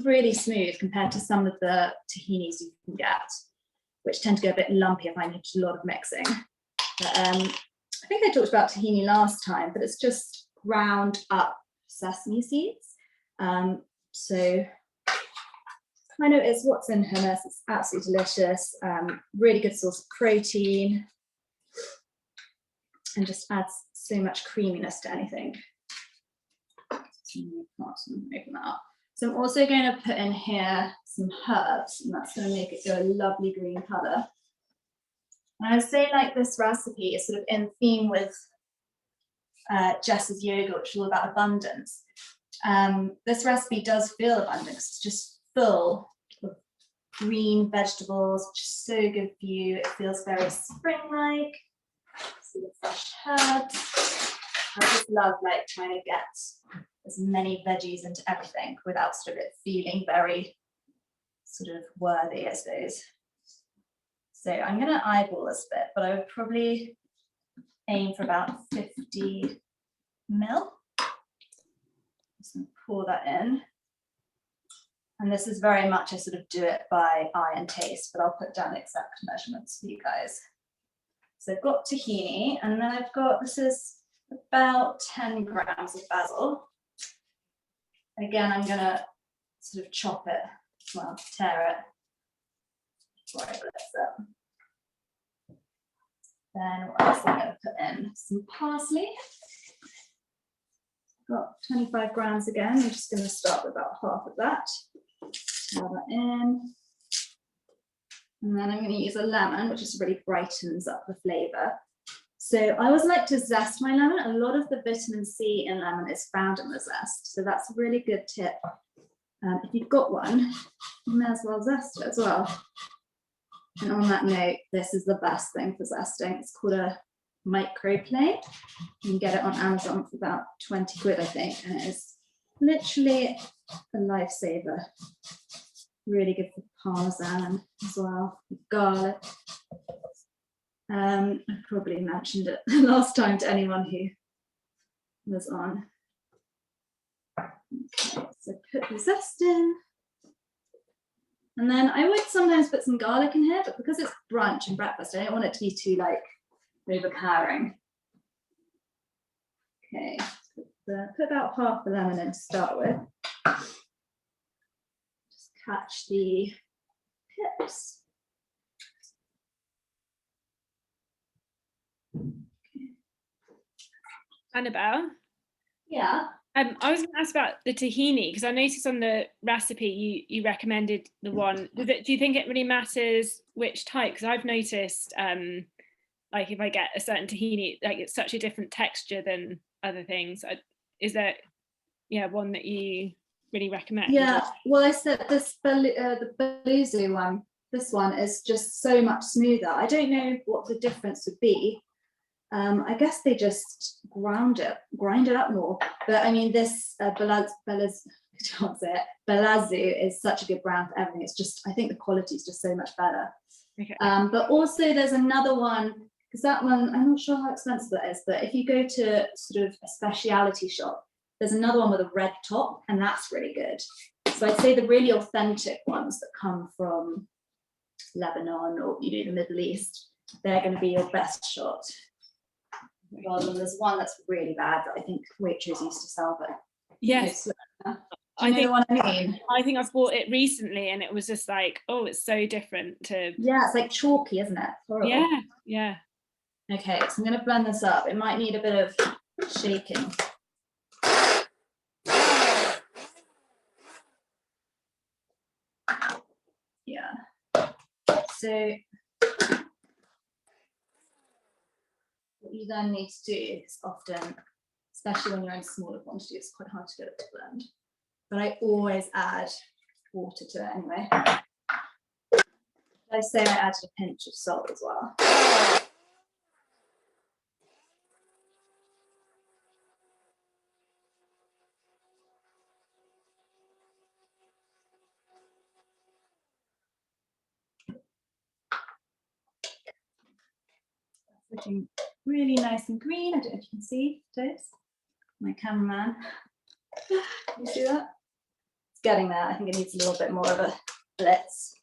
really smooth compared to some of the tahinis you can get, which tend to go a bit lumpy if I need a lot of mixing. But, I think I talked about tahini last time, but it's just ground up sesame seeds. So kind of is what's in hummus. It's absolutely delicious, really good source of protein, and just adds so much creaminess to anything. Open that up. So I'm also going to put in here some herbs, and that's going to make it go a lovely green color. And I would say, like, this recipe is sort of in theme with Jess's yoga, which is all about abundance. This recipe does feel abundant. It's just full of green vegetables, which is so good for you. It feels very spring-like. See the fresh herbs. I just love, like, trying to get as many veggies into everything without sort of it feeling very sort of worthy, I suppose. So I'm going to eyeball this bit, but I would probably aim for about 50 ml. Just going to pour that in. And this is very much, I sort of do it by eye and taste, but I'll put down exact measurements for you guys. So I've got tahini, and then I've got, this is about 10 grams of basil. Again, I'm going to sort of chop it, well, tear it before I bless it. Then what else am I going to put in? Some parsley. Got 25 grams again. I'm just going to start with about half of that. Pour that in. And then I'm going to use a lemon, which just really brightens up the flavour. So I always like to zest my lemon. A lot of the vitamin C in lemon is found in the zest. So that's a really good tip. If you've got one, you may as well zest it as well. And on that note, this is the best thing for zesting. It's called a microplane. You can get it on Amazon for about 20 quid, I think. And it is literally a lifesaver. Really good for parmesan as well, garlic. I probably mentioned it last time to anyone who was on. Okay, so put the zest in. And then I would sometimes put some garlic in here, but because it's brunch and breakfast, I don't want it to be too, like, overpowering. Okay, put about half the lemon in to start with. Just catch the pips. Annabelle? Yeah. I was going to ask about the tahini, because I noticed on the recipe you recommended the one. Do you think it really matters which type? Because I've noticed, like, if I get a certain tahini, like, it's such a different texture than other things. Is there, one that you really recommend? Yeah, well, I said this, the Beluzu one, this one is just so much smoother. I don't know what the difference would be. I guess they just grind it up more. But I mean, this Beluzu is such a good brand for everything. It's just, I think the quality is just so much better. Okay. But also there's another one, because that one, I'm not sure how expensive that is, but if you go to sort of a speciality shop, there's another one with a red top, and that's really good. So I'd say the really authentic ones that come from Lebanon or the Middle East, they're going to be your best shot. Rather than there's one that's really bad that I think Waitrose used to sell, but yes, I know what I mean. I think I've bought it recently, and it was just like, oh, it's so different to. Yeah, it's like chalky, isn't it? Horrible. Yeah. Okay, so I'm going to blend this up. It might need a bit of shaking. Yeah. So what you then need to do is often, especially when you're in smaller quantities, it's quite hard to get it to blend. But I always add water to it anyway. I say I added a pinch of salt as well. Looking really nice and green. I don't know if you can see this. My cameraman. Can you see that? It's getting there. I think it needs a little bit more of a blitz.